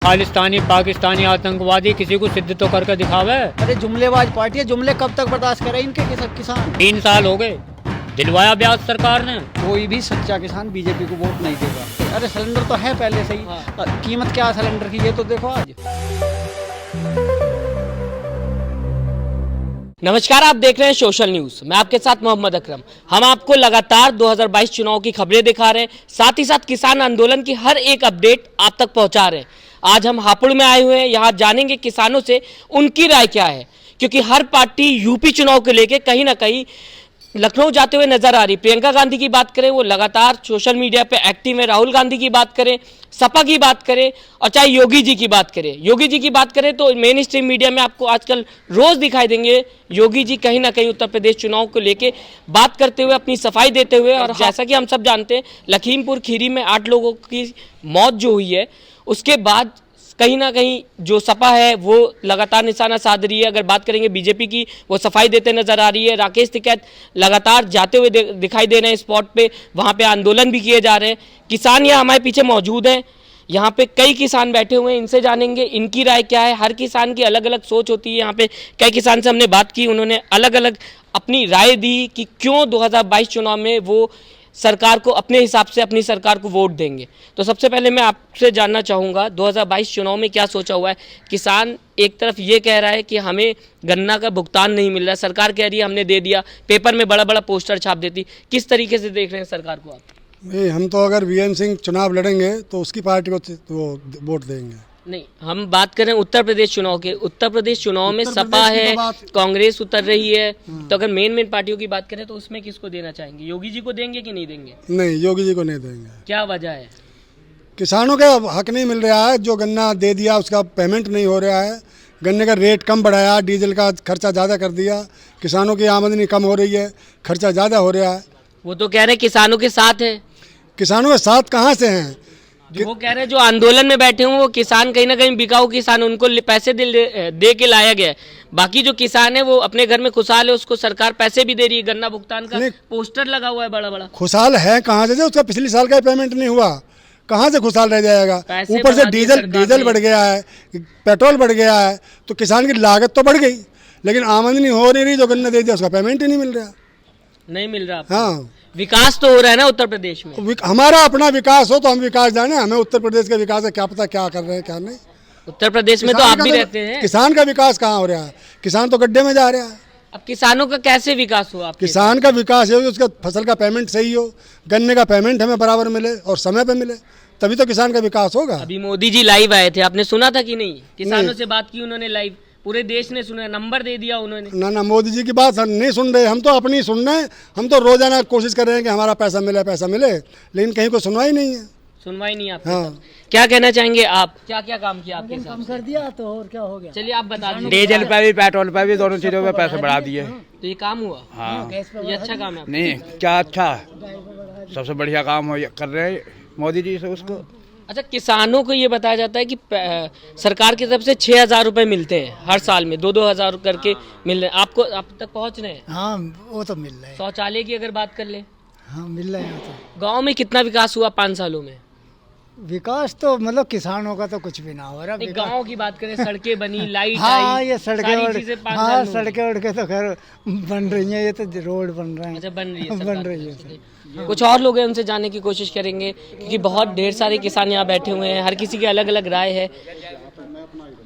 खालिस्तानी पाकिस्तानी आतंकवादी किसी को सिद्ध तो करके दिखावे। अरे जुमलेबाज पार्टी है, जुमले कब तक बर्दाश्त करें इनके सब किसान। 3 साल हो गए, दिलवाया ब्याज सरकार ने। कोई भी सच्चा किसान बीजेपी को वोट नहीं देगा। अरे सिलेंडर तो है पहले से ही, कीमत क्या है सिलेंडर की ये तो देखो आज। नमस्कार, आप देख रहे हैं सोशल न्यूज। मैं आपके साथ मोहम्मद अकरम। हम आपको लगातार 2022 चुनाव की खबरें दिखा रहे हैं, साथ ही साथ किसान आंदोलन की हर एक अपडेट आप तक पहुंचा रहे हैं। आज हम हापुड़ में आए हुए हैं, यहाँ जानेंगे किसानों से उनकी राय क्या है, क्योंकि हर पार्टी यूपी चुनाव को लेकर कहीं ना कहीं लखनऊ जाते हुए नजर आ रही। प्रियंका गांधी की बात करें, वो लगातार सोशल मीडिया पे एक्टिव है। राहुल गांधी की बात करें, सपा की बात करें, और चाहे योगी जी की बात करें। योगी जी की बात करें तो मेन स्ट्रीम मीडिया में आपको आजकल रोज दिखाई देंगे योगी जी कहीं ना कहीं उत्तर प्रदेश चुनाव को लेके बात करते हुए, अपनी सफाई देते हुए। और जैसा कि हम सब जानते हैं, लखीमपुर खीरी में 8 लोगों की मौत जो हुई है, उसके बाद कहीं ना कहीं जो सपा है वो लगातार निशाना साध रही है। अगर बात करेंगे बीजेपी की, वो सफाई देते नजर आ रही है। राकेश टिकैत लगातार जाते हुए दिखाई दे रहे हैं स्पॉट पे, वहाँ पे आंदोलन भी किए जा रहे हैं। किसान यहाँ हमारे पीछे मौजूद हैं, यहाँ पे कई किसान बैठे हुए हैं, इनसे जानेंगे इनकी राय क्या है। हर किसान की अलग अलग सोच होती है। यहाँ पे कई किसान से हमने बात की, उन्होंने अलग अलग अपनी राय दी कि क्यों 2022 चुनाव में वो सरकार को अपने हिसाब से अपनी सरकार को वोट देंगे। तो सबसे पहले मैं आपसे जानना चाहूँगा, 2022 चुनाव में क्या सोचा हुआ है। किसान एक तरफ ये कह रहा है कि हमें गन्ना का भुगतान नहीं मिल रहा, सरकार कह रही है हमने दे दिया, पेपर में बड़ा बड़ा पोस्टर छाप देती। किस तरीके से देख रहे हैं सरकार को आप? नहीं, हम तो अगर वीएन सिंह चुनाव लड़ेंगे तो उसकी पार्टी को वो वोट देंगे। नहीं, हम बात करें उत्तर प्रदेश चुनाव के। उत्तर प्रदेश चुनाव में सपा है, कांग्रेस उतर रही है, तो अगर मेन पार्टियों की बात करें तो उसमें किसको देना चाहेंगे? योगी जी को देंगे कि नहीं देंगे? नहीं, योगी जी को नहीं देंगे। क्या वजह है? किसानों का हक नहीं मिल रहा है। जो गन्ना दे दिया उसका पेमेंट नहीं हो रहा है, गन्ने का रेट कम बढ़ाया, डीजल का खर्चा ज़्यादा कर दिया, किसानों की आमदनी कम हो रही है, खर्चा ज़्यादा हो रहा है। वो तो कह रहे हैं किसानों के साथ है। किसानों के साथ कहाँ से हैं? वो कह रहे हैं जो आंदोलन में बैठे हुए वो किसान कहीं ना कहीं बिकाऊ किसान, उनको पैसे दे के लाया गया है। बाकी जो किसान है वो अपने घर में खुशहाल है, उसको सरकार पैसे भी दे रही है। गन्ना भुगतान का पोस्टर लगा हुआ है बड़ा बड़ा। खुशहाल है कहाँ से? उसका पिछले साल का पेमेंट नहीं हुआ, कहाँ से खुशहाल रह जाएगा? ऊपर से डीजल बढ़ गया है, पेट्रोल बढ़ गया है, तो किसान की लागत तो बढ़ गई, लेकिन आमदनी हो नहीं रही। जो गन्ना दे दिया उसका पेमेंट ही नहीं मिल रहा। नहीं मिल रहा। हाँ, विकास तो हो रहा है ना उत्तर प्रदेश में। हमारा अपना विकास हो तो हम विकास जाने, हमें उत्तर प्रदेश का विकास है क्या पता क्या कर रहे हैं क्या नहीं। उत्तर प्रदेश में तो आप भी रहते हैं। किसान का विकास कहाँ हो रहा है? किसान तो गड्ढे में जा रहा है। अब किसानों का कैसे विकास हुआ? किसान का विकास है उसका फसल का पेमेंट सही हो, गन्ने का पेमेंट हमें बराबर मिले और समय पे मिले, तभी तो किसान का विकास होगा। अभी मोदी जी लाइव आए थे, आपने सुना था कि नहीं? किसानों से बात की उन्होंने लाइव, पूरे देश ने सुना, नंबर दे दिया उन्होंने। ना मोदी जी की बात नहीं सुन रहे, हम तो अपनी सुन रहे हैं। हम तो रोजाना कोशिश कर रहे हैं कि हमारा पैसा मिले, लेकिन कहीं को सुनवाई नहीं है। सुनवाई नहीं आपके हाँ। साथ। क्या कहना चाहेंगे आप? क्या क्या काम किया आपके साथ? काम कर दिया तो और क्या हो गया? चलिए आप बता दीजिए। डीजल पे भी पेट्रोल पे भी दोनों चीजों पे पैसे बढ़ा दिए। तो ये काम हुआ? हाँ, ये अच्छा काम है आपका? नहीं क्या अच्छा, सबसे बढ़िया काम हो कर रहे हैं मोदी जी से उसको। अच्छा, किसानों को ये बताया जाता है कि सरकार की तरफ से 6,000 रुपए मिलते हैं हर साल में, 2-2 हज़ार करके मिल रहे हैं आपको। आप तक पहुंच रहे हैं? हाँ, वो तो मिल रहा है। शौचालय की अगर बात कर ले, हाँ मिल रहा है। यहाँ तो गांव में कितना विकास हुआ 5 सालों में? विकास तो मतलब किसानों का तो कुछ भी ना हो रहा। गांव की बात करें, सड़कें बनी, लाइट हाँ, आई, ये सारी चीजें 5 हाँ साल में सड़कें उड़के तो खैर बन रही हैं, ये तो रोड बन रहे हैं। अच्छा, बन रही है बन सरकार रही की है। तरफ से। कुछ और लोग हैं, उनसे जानने की कोशिश करेंगे, क्योंकि बहुत ढेर सारे किसान यहाँ बैठे हुए हैं, हर किसी की अलग अलग राय है।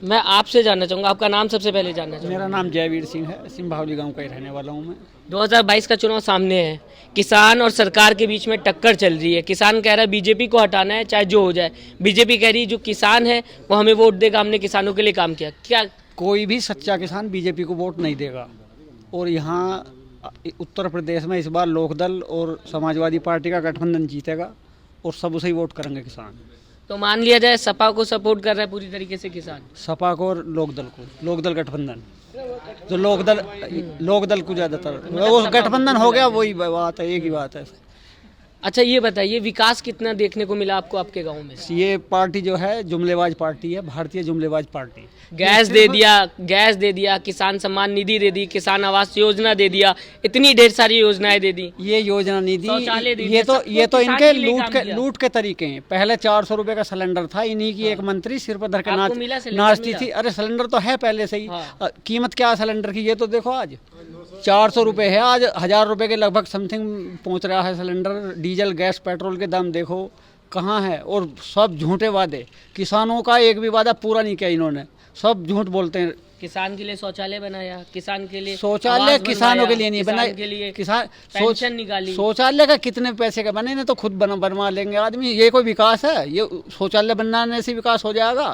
मैं आपसे जानना चाहूँगा, आपका नाम सबसे पहले जानना चाहूँगा। मेरा नाम जयवीर सिंह है, सिंभावली गांव का ही रहने वाला हूँ मैं। 2022 का चुनाव सामने है, किसान और सरकार के बीच में टक्कर चल रही है। किसान कह रहा है बीजेपी को हटाना है चाहे जो हो जाए, बीजेपी कह रही है जो किसान है वो हमें वोट देगा, हमने किसानों के लिए काम किया। क्या कोई भी सच्चा किसान बीजेपी को वोट नहीं देगा। और यहाँ उत्तर प्रदेश में इस बार लोकदल और समाजवादी पार्टी का गठबंधन जीतेगा और सब उसे ही वोट करेंगे किसान। तो मान लिया जाए सपा को सपोर्ट कर रहा है पूरी तरीके से किसान? सपा को और लोकदल को, लोकदल गठबंधन, जो लोकदल को ज़्यादातर वो गठबंधन हो गया, वही बात है, एक ही बात है। अच्छा ये बताइए, विकास कितना देखने को मिला आपको आपके गांव में? ये पार्टी जो है जुमलेबाज पार्टी है, भारतीय जुमलेबाज पार्टी। गैस दे दिया, किसान सम्मान निधि दे दी, किसान आवास योजना दे दिया, इतनी ढेर सारी योजनाएं दे दी। ये योजना नहीं शौचालय दे दी, दिया, ये तो किसान इनके के लिए काम किया। लूट के तरीके हैं। पहले 400 रुपए का सिलेंडर था, इन्हीं की एक मंत्री सिर पर धर के आपको मिला सिलेंडर? नाचती थी। अरे सिलेंडर तो है पहले से ही। हाँ। कीमत क्या है सिलेंडर की ये तो देखो, आज 400 रुपए है, आज 1000 रुपए के लगभग समथिंग पहुंच रहा है सिलेंडर। डीजल गैस पेट्रोल के दाम देखो कहाँ है, और सब झूठे वादे। किसानों का एक भी वादा पूरा नहीं किया इन्होंने, सब झूठ बोलते हैं। किसान के लिए शौचालय बनाया, किसान के लिए शौचालय आवास किसानों के बनवाया, लिए नहीं किसान बनाए, के लिए किसान पेंशन निकाली। शौचालय का कितने पैसे का बने ना, तो खुद बनवा लेंगे आदमी। ये कोई विकास है? ये शौचालय बनाने से विकास हो जाएगा?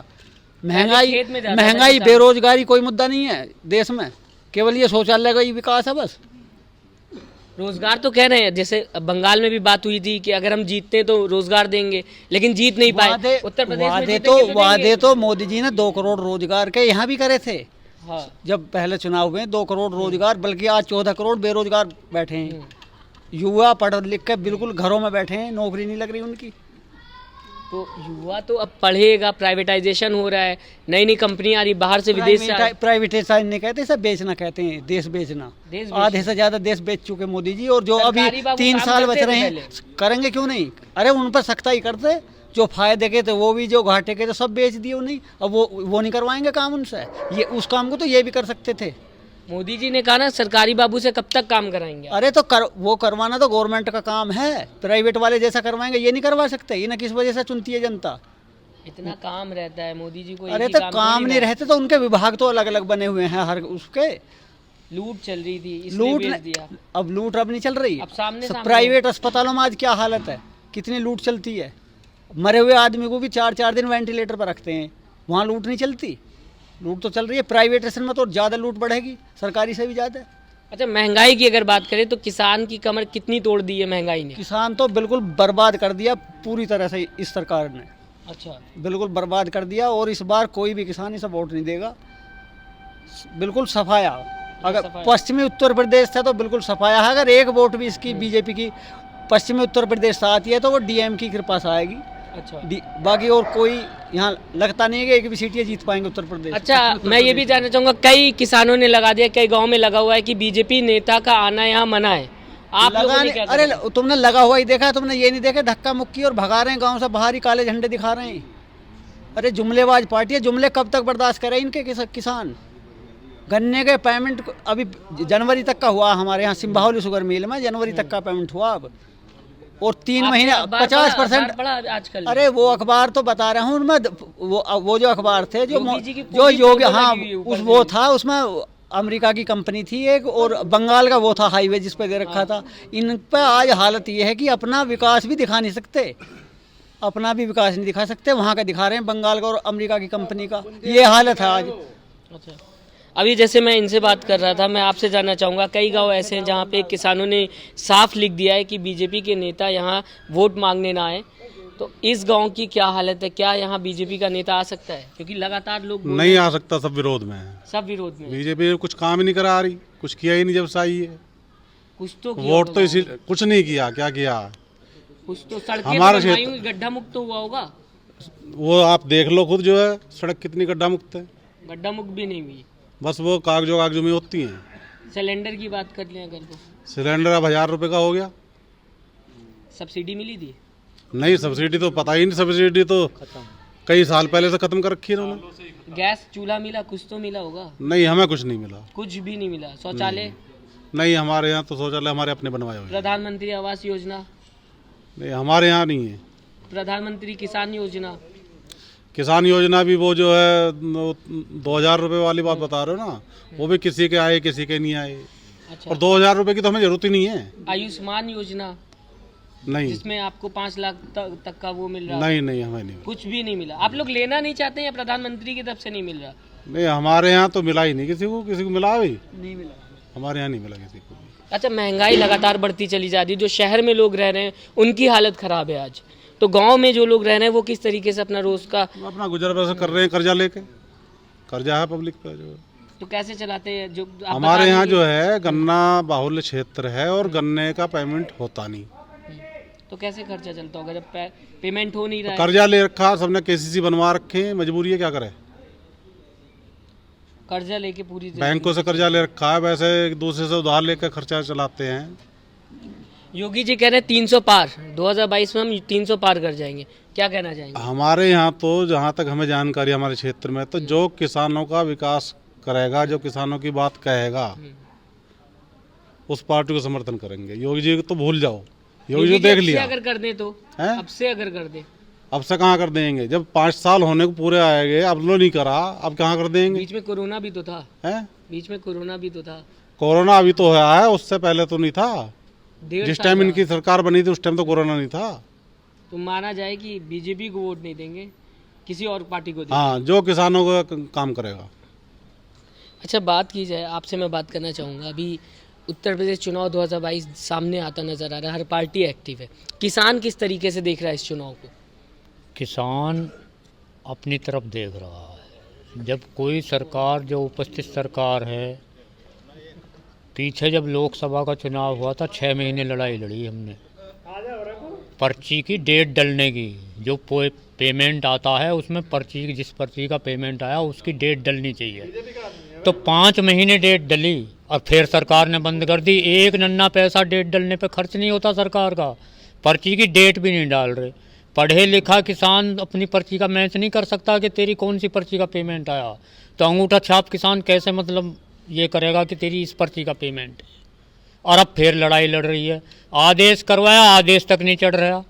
खेत में जाता था महंगाई किसान। बेरोजगारी कोई मुद्दा नहीं है देश में, केवल ये शौचालय का ही विकास है बस। रोजगार तो कह रहे हैं, जैसे बंगाल में भी बात हुई थी कि अगर हम जीतते हैं तो रोजगार देंगे, लेकिन जीत नहीं पाए। उत्तर प्रदेश में जीतेंगे वादे तो मोदी जी ने 2 करोड़ रोजगार के यहाँ भी करे थे। हाँ। जब पहले चुनाव में 2 करोड़ रोजगार, बल्कि आज 14 करोड़ बेरोजगार बैठे हैं। युवा पढ़ लिख के बिल्कुल घरों में बैठे हैं, नौकरी नहीं लग रही उनकी। तो युवा तो अब पढ़ेगा, प्राइवेटाइजेशन हो रहा है, नई नई कंपनी आ रही बाहर से, विदेश से। प्राइवेटाइजेशन नहीं कहते, सब बेचना कहते हैं, देश बेचना। आधे से ज्यादा देश बेच चुके मोदी जी, और जो अभी सरकारी बाबू 3 काम साल बच करते रहे थे हैं पहले। करेंगे क्यों नहीं? अरे उन पर सख्ताई करते, जो फायदे के थे वो भी, जो घाटे के थे सब बेच दिए उन्हें। अब वो नहीं करवाएंगे काम उनसे, ये उस काम को तो ये भी कर सकते थे। मोदी जी ने कहा ना, सरकारी बाबू से कब तक काम कराएंगे? अरे तो वो करवाना तो गवर्नमेंट का काम है, प्राइवेट वाले जैसा करवाएंगे ये नहीं करवा सकते। इन्हें किस वजह से चुनती है जनता? इतना काम रहता है मोदी जी को। अरे एक तो ही काम नहीं रहते तो उनके विभाग तो अलग अलग बने हुए हैं हर उसके। लूट चल रही थी, इसलिए लूट बेच दिया। अब लूट अब नहीं चल रही। अब सामने प्राइवेट अस्पतालों में आज क्या हालत है, कितनी लूट चलती है। मरे हुए आदमी को भी 4-4 दिन वेंटिलेटर पर रखते हैं, वहाँ लूट नहीं चलती? लूट तो चल रही है। प्राइवेटेशन में तो ज़्यादा लूट बढ़ेगी, सरकारी से भी ज़्यादा। अच्छा, महंगाई की अगर बात करें तो किसान की कमर कितनी तोड़ दी है महंगाई ने? किसान तो बिल्कुल बर्बाद कर दिया पूरी तरह से इस सरकार ने। अच्छा, बिल्कुल बर्बाद कर दिया, और इस बार कोई भी किसान इसे वोट नहीं देगा। बिल्कुल सफाया। अगर सफाया। पश्चिमी उत्तर प्रदेश था तो बिल्कुल सफाया है। अगर एक वोट भी इसकी बीजेपी की पश्चिमी उत्तर प्रदेश से आती है तो वो डीएम की कृपा से आएगी। अच्छा। बाकी और कोई यहाँ लगता नहीं है कि एक भी सीटें जीत पाएंगे उत्तर प्रदेश। अच्छा, मैं ये भी जानना चाहूँगा, कई किसानों ने लगा दिया, कई गांव में लगा हुआ है कि बीजेपी नेता का आना यहाँ मना है। आप लोगों ने क्या अरे कहा? तुमने लगा हुआ ही देखा है, तुमने ये नहीं देखा धक्का मुक्की और भगा रहे हैं गांव से बाहर ही, काले झंडे दिखा रहे हैं। अरे जुमलेबाज पार्टी है, जुमले कब तक बर्दाश्त करें इनके किसान? गन्ने के पेमेंट अभी जनवरी तक का हुआ हमारे यहाँ सिम्बाहौली शुगर मिल में, जनवरी तक का पेमेंट हुआ अब, और 3 महीने 50%। आजकल अरे वो अखबार तो बता रहा हूँ उनमें, वो जो अखबार थे जो योगी जी की जो पूरी योगी, फोटो हाँ लगी हुई है ऊपर वो से। था उसमें अमेरिका की कंपनी थी एक, और बंगाल का वो था हाईवे जिस पे दे रखा था। इन पे आज हालत ये है कि अपना विकास भी दिखा नहीं सकते, अपना भी विकास नहीं दिखा सकते, वहाँ का दिखा रहे हैं बंगाल का और अमेरिका की कंपनी का। ये हालत है आज। अच्छा, अभी जैसे मैं इनसे बात कर रहा था, मैं आपसे जानना चाहूँगा, कई गांव ऐसे हैं जहाँ पे किसानों ने साफ लिख दिया है कि बीजेपी के नेता यहाँ वोट मांगने ना आए, तो इस गांव की क्या हालत है? क्या यहाँ बीजेपी का नेता आ सकता है? क्योंकि लगातार लोग नहीं आ सकता, सब विरोध में है। सब विरोध में। बीजेपी कुछ काम ही नहीं करा रही, कुछ किया ही नहीं जब से आई है। कुछ तो वोट तो इसी कुछ नहीं किया, क्या किया? कुछ तो सड़कें हमारे बनवाई होंगी, गड्ढा मुक्त तो हुआ होगा। वो आप देख लो खुद, जो है सड़क कितनी गड्ढा मुक्त है। गड्ढा मुक्त भी नहीं हुई। बस वो कागजों में होती हैं। सिलेंडर की बात कर लें अगर, तो सिलेंडर अब 1000 रुपये का हो गया। सब्सिडी मिली थी? नहीं, सब्सिडी तो पता ही नहीं, सब्सिडी तो कई साल पहले से खत्म कर रखी है उन्होंने। गैस चूल्हा मिला, कुछ तो मिला होगा? नहीं, हमें कुछ नहीं मिला। कुछ भी नहीं मिला। शौचालय? नहीं, हमारे यहाँ तो शौचालय हमारे अपने बनवाए हुए हैं। प्रधानमंत्री आवास योजना? नहीं, हमारे यहाँ नहीं है। प्रधानमंत्री किसान योजना? किसान योजना भी वो जो है 2000 रुपये वाली बात बता रहे हो ना, वो भी किसी के आए किसी के नहीं आए। अच्छा। और 2000 रुपये की तो हमें जरूरत ही नहीं है। आयुष्मान योजना? नहीं, जिसमें आपको 5 लाख तक का वो मिल रहा? नहीं नहीं, हमें नहीं। कुछ भी नहीं मिला। आप लोग लेना नहीं चाहते या प्रधानमंत्री की तरफ से नहीं मिल रहा? नहीं, हमारे यहाँ तो मिला ही नहीं किसी को मिला भी नहीं मिला, हमारे यहाँ नहीं मिला किसी को। अच्छा, महंगाई लगातार बढ़ती चली जा रही है, जो शहर में लोग रह रहे हैं उनकी हालत खराब है आज, तो गांव में जो लोग रह रहे हैं वो किस तरीके से अपना रोज का अपना गुजर बसर कर रहे हैं, कर्जा लेके। कर्जा है पब्लिक पे जो। तो कैसे चलाते हैं? जो आप हमारे बता यहाँ दीजिए। जो है गन्ना बाहुल्य क्षेत्र है और गन्ने का पेमेंट होता नहीं। तो कैसे खर्चा चलता होगा जब पेमेंट हो नहीं रहा है? कर्जा ले रखा, सबने केसीसी बनवा रखे हैं, मजबूरी है, क्या करे। कर्जा लेके पूरी बैंकों से कर्जा ले रखा है, वैसे एक दूसरे से उधार लेकर खर्चा चलाते हैं। योगी जी कह रहे हैं 300 पार, 2022 में हम 300 पार कर जाएंगे, क्या कहना चाहेंगे? हमारे यहाँ तो जहाँ तक हमें जानकारी हमारे क्षेत्र में, तो जो किसानों का विकास करेगा, जो किसानों की बात कहेगा, उस पार्टी को समर्थन करेंगे। योगी जी को तो भूल जाओ, योगी जी देख लिया। अगर कर दे तो हैं? अब से अगर कर दे, अब से कहाँ कर देंगे, जब 5 साल होने को पूरे आएंगे, अब लो नहीं करा, अब कहाँ कर देंगे। बीच में कोरोना भी तो था, हैं? बीच में कोरोना भी तो था, कोरोना अभी तो आया है, उससे पहले तो नहीं था। 1.5 जिस साल टाइम रहा। इनकी सरकार बनी थी उस टाइम तो कोरोना नहीं था। तो माना जाए कि बीजेपी को वोट नहीं देंगे, किसी और पार्टी को देंगे। हाँ, जो किसानों का काम करेगा। अच्छा, बात की जाए, आपसे मैं बात करना चाहूँगा, अभी उत्तर प्रदेश चुनाव 2022 सामने आता नजर आ रहा है, हर पार्टी एक्टिव है, किसान किस तरीके से देख रहा है इस चुनाव को? किसान अपनी तरफ देख रहा है। जब कोई सरकार, जो उपस्थित सरकार है, पीछे जब लोकसभा का चुनाव हुआ था 6 महीने लड़ाई लड़ी हमने, पर्ची की डेट डलने की, जो पेमेंट आता है उसमें पर्ची, जिस पर्ची का पेमेंट आया उसकी डेट डलनी चाहिए, तो 5 महीने डेट डली और फिर सरकार ने बंद कर दी। एक नन्ना पैसा डेट डलने पे खर्च नहीं होता सरकार का, पर्ची की डेट भी नहीं डाल रहे। पढ़े लिखा किसान अपनी पर्ची का मैच नहीं कर सकता कि तेरी कौन सी पर्ची का पेमेंट आया, तो अंगूठा छाप किसान कैसे मतलब ये करेगा कि तेरी इस पर्ची का पेमेंट है। और अब फिर लड़ाई लड़ रही है, आदेश करवाया, आदेश तक नहीं चढ़ रहा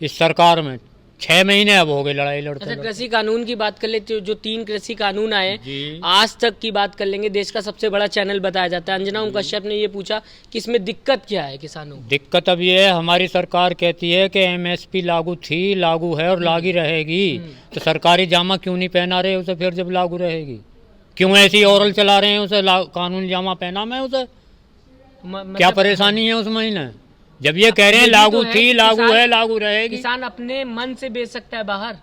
इस सरकार में। 6 महीने अब हो गए लड़ाई लड़ते। अच्छा, कृषि कानून की बात कर लेते हो, जो 3 कृषि कानून आए, जी। आज तक की बात कर लेंगे, देश का सबसे बड़ा चैनल बताया जाता है। अंजना ओम कश्यप ने ये पूछा कि इसमें दिक्कत क्या है किसानों को? दिक्कत अब ये है, हमारी सरकार कहती है कि एमएसपी लागू थी, लागू है और लागू रहेगी, तो सरकारी जामा क्यों नहीं पहना रहे उसे? फिर जब लागू रहेगी क्यों ऐसी ओरल चला रहे हैं उसे? कानूनी जामा पहना मैं उसे, क्या परेशानी है उस महीने? जब ये कह रहे हैं लागू थी, लागू है, लागू रहेगी। किसान अपने मन से बेच सकता है बाहर,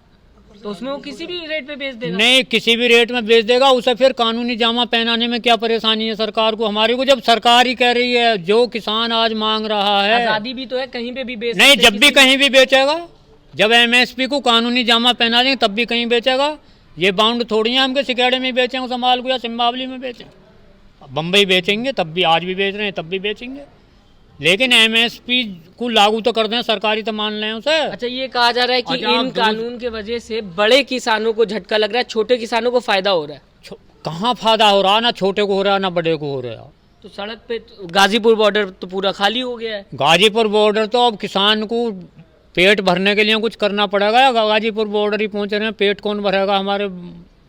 तो उसमें वो किसी भी रेट पे बेच देगा। नहीं, किसी भी रेट में बेच देगा, उसे फिर कानूनी जामा पहनाने में क्या परेशानी है सरकार को, हमारी को? जब सरकार ही कह रही है, जो किसान आज मांग रहा है, आजादी भी तो है, कहीं पे भी बेच नहीं, सकते हैं, जब भी कहीं भी बेचेगा, जब एमएसपी को कानूनी जामा पहना देंगे तब भी कहीं बेचेगा। ये बाउंड थोड़ी है हमके सिकेड़े में बेचें उस माल को, या सिम्बावली में बेचें, बम्बई बेचेंगे तब भी, आज भी बेच रहे हैं तब भी बेचेंगे, लेकिन एमएसपी को लागू तो कर दें, सरकारी तो मान लें उसे। अच्छा, ये कहा जा रहा है कि इन कानून के वजह से बड़े किसानों को झटका लग रहा है, छोटे किसानों को फायदा हो रहा है। कहाँ फायदा हो रहा, ना छोटे को हो रहा ना बड़े को हो रहा। तो सड़क पे गाजीपुर बॉर्डर तो पूरा खाली हो गया है। गाजीपुर बॉर्डर तो अब किसान को पेट भरने के लिए कुछ करना पड़ेगा, या गाजीपुर बॉर्डर ही पहुँच रहे हैं, पेट कौन भरेगा? हमारे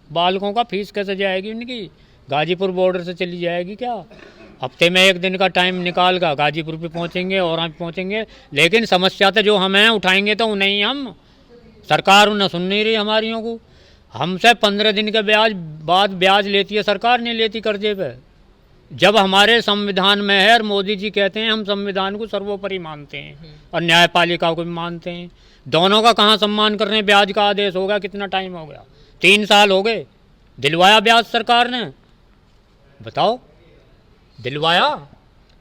बालकों का फीस कैसे जाएगी उनकी? गाजीपुर बॉर्डर से चली जाएगी क्या? हफ्ते में 1 दिन का टाइम निकाल कर गाजीपुर पे पहुँचेंगे और हम पहुँचेंगे, लेकिन समस्या तो जो हमें उठाएंगे तो नहीं, हम सरकार उन्हें सुन नहीं रही हमारियों को। हमसे 15 दिन के बाद ब्याज लेती है सरकार, नहीं लेती कर्जे पे, जब हमारे संविधान में है। और मोदी जी कहते हैं हम संविधान को सर्वोपरि मानते हैं और न्यायपालिका को भी मानते हैं, दोनों का कहाँ सम्मान कर रहे हैं? ब्याज का आदेश हो गया, कितना टाइम हो गया? 3 साल हो गए, दिलवाया ब्याज सरकार ने? बताओ, दिलवाया?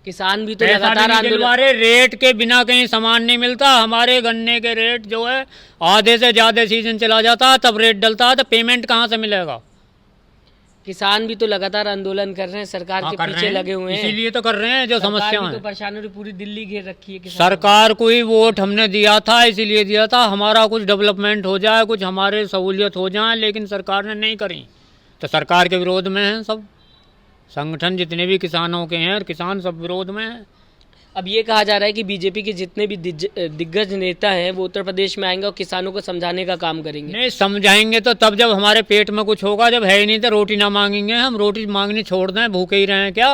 किसान भी तो पैसा लगातार नहीं दिलवा आंदोलन, रहे, रेट के बिना कहीं सामान नहीं मिलता। हमारे गन्ने के रेट जो है आधे से ज़्यादा सीजन चला जाता है तब रेट डलता है, तो पेमेंट कहाँ से मिलेगा? किसान भी तो लगातार आंदोलन कर रहे हैं, सरकार के पीछे लगे हुए हैं, इसीलिए तो कर रहे हैं। जो समस्या सरकार भी है, तो परेशान हो रही, पूरी दिल्ली घेर रखी है किसान। सरकार को ही वोट हमने दिया था, इसीलिए दिया था हमारा कुछ डेवलपमेंट हो जाए, कुछ हमारे सहूलियत हो जाए, लेकिन सरकार ने नहीं करी, तो सरकार के विरोध में हैं सब संगठन, जितने भी किसानों के हैं, और किसान सब विरोध में हैं। अब ये कहा जा रहा है कि बीजेपी के जितने भी दिग्गज नेता हैं वो उत्तर प्रदेश में आएंगे और किसानों को समझाने का काम करेंगे। नहीं, समझाएंगे तो तब जब हमारे पेट में कुछ होगा, जब है ही नहीं तो रोटी ना मांगेंगे। हम रोटी मांगनी छोड़ दें, भूखे ही रहें क्या?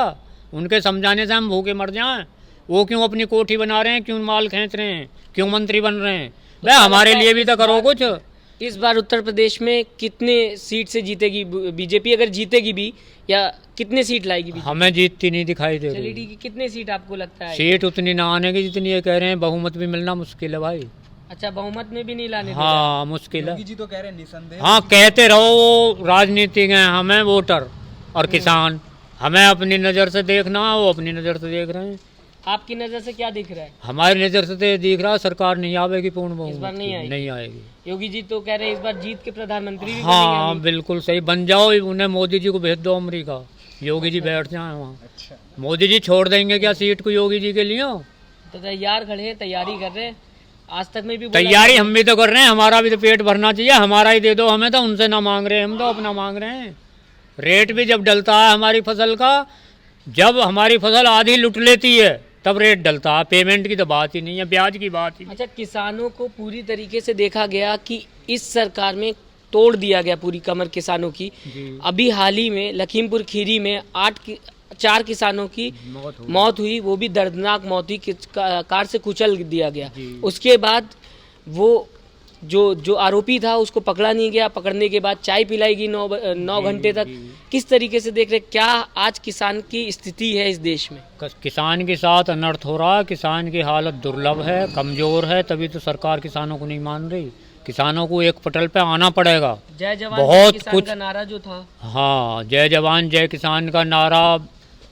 उनके समझाने से हम भूखे मर जाएं? वो क्यों अपनी कोठी बना रहे हैं, क्यों माल खींच रहे हैं, क्यों मंत्री बन रहे हैं? भाई हमारे लिए भी तो करो कुछ। इस बार उत्तर प्रदेश में कितने सीट से जीतेगी बीजेपी, अगर जीतेगी भी, या कितने सीट लाएगी बीजेपी? हमें जीतती नहीं दिखाई दे चलिए रही। ठीक है, कितने सीट आपको लगता है? सीट उतनी ना आने की जितनी ये कह रहे हैं, बहुमत भी मिलना मुश्किल है भाई। अच्छा, बहुमत में भी नहीं लाने देगा? हाँ, मुश्किल है। जी तो कह रहे हैं निसंदेह। हाँ, कहते रहो, वो राजनीतिक हैं, हमें वोटर और किसान, हमें अपनी नज़र से देखना, वो अपनी नज़र से देख रहे हैं। आपकी नजर से क्या दिख रहा है? हमारी नज़र से तो ये दिख रहा है सरकार नहीं आवेगी पूर्ण बहुमत इस बार नहीं की, आएगी। नहीं आएगी। योगी जी तो कह रहे हैं इस बार जीत के प्रधानमंत्री भी बनेंगे हाँ अभी। बिल्कुल सही, बन जाओ, उन्हें मोदी जी को भेज दो अमेरिका, योगी जी बैठ जाए वहाँ। मोदी जी छोड़ देंगे क्या सीट को योगी जी के लिए? तो तैयार खड़े हैं, तैयारी कर रहे हैं। आज तक में भी बोला तैयारी गया- हम भी तो कर रहे हैं, हमारा भी तो पेट भरना चाहिए, हमारा ही दे दो हमें, तो उनसे ना मांग रहे हैं, हम तो अपना मांग रहे हैं। रेट भी जब डलता है हमारी फसल का, जब हमारी फसल आधी लुट लेती है तब रेट डलता है, पेमेंट की तो बात ही नहीं है, ब्याज की बात ही। अच्छा, किसानों को पूरी तरीके से देखा गया कि इस सरकार में तोड़ दिया गया पूरी कमर किसानों की। अभी हाल ही में लखीमपुर खीरी में 4 किसानों की मौत हुई, वो भी दर्दनाक मौत हुई, कार से कुचल दिया गया। उसके बाद वो जो आरोपी था उसको पकड़ा नहीं गया, पकड़ने के बाद चाय पिलाई गई 9 घंटे तक। किस तरीके से देख रहे, क्या आज किसान की स्थिति है इस देश में? किसान के साथ अनर्थ हो रहा है, किसान की हालत दुर्लभ है, कमजोर है, तभी तो सरकार किसानों को नहीं मान रही। किसानों को एक पटल पे आना पड़ेगा। जय जवान बहुत जय किसान कुछ का नारा जो था, हाँ, जय जवान जय किसान का नारा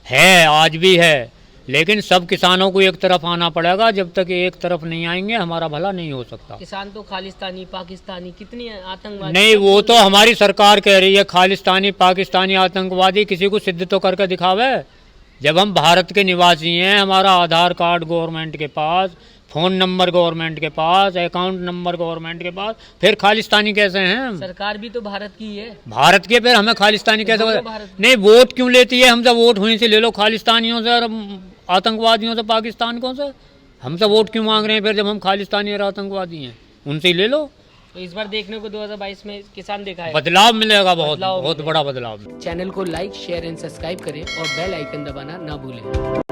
है, आज भी है, लेकिन सब किसानों को एक तरफ आना पड़ेगा। जब तक एक तरफ नहीं आएंगे हमारा भला नहीं हो सकता। किसान तो खालिस्तानी पाकिस्तानी कितनी आतंकवादी, नहीं, वो तो हमारी सरकार कह रही है खालिस्तानी पाकिस्तानी आतंकवादी, किसी को सिद्ध तो करके दिखावे। जब हम भारत के निवासी हैं, हमारा आधार कार्ड गवर्नमेंट के पास, फ़ोन नंबर गवर्नमेंट के पास, अकाउंट नंबर गवर्नमेंट के पास, फिर खालिस्तानी कैसे हैं हम? सरकार भी तो भारत की है। भारत के, फिर हमें खालिस्तानी कैसे दोनों बता- भारत- नहीं, वोट क्यों लेती है हमसे? वोट वहीं से ले लो, खालिस्तानियों से और आतंकवादियों से, पाकिस्तान से। हमसे वोट क्यों मांग रहे हैं फिर, जब हम खालिस्तानी और आतंकवादी हैं? उनसे ही ले लो। तो इस बार देखने को 2022 में किसान देखा है। बदलाव मिलेगा, बहुत बदलाव बहुत मिलेगा। बड़ा बदलाव। चैनल को लाइक शेयर एंड सब्सक्राइब करें और बेल आइकन दबाना ना भूलें।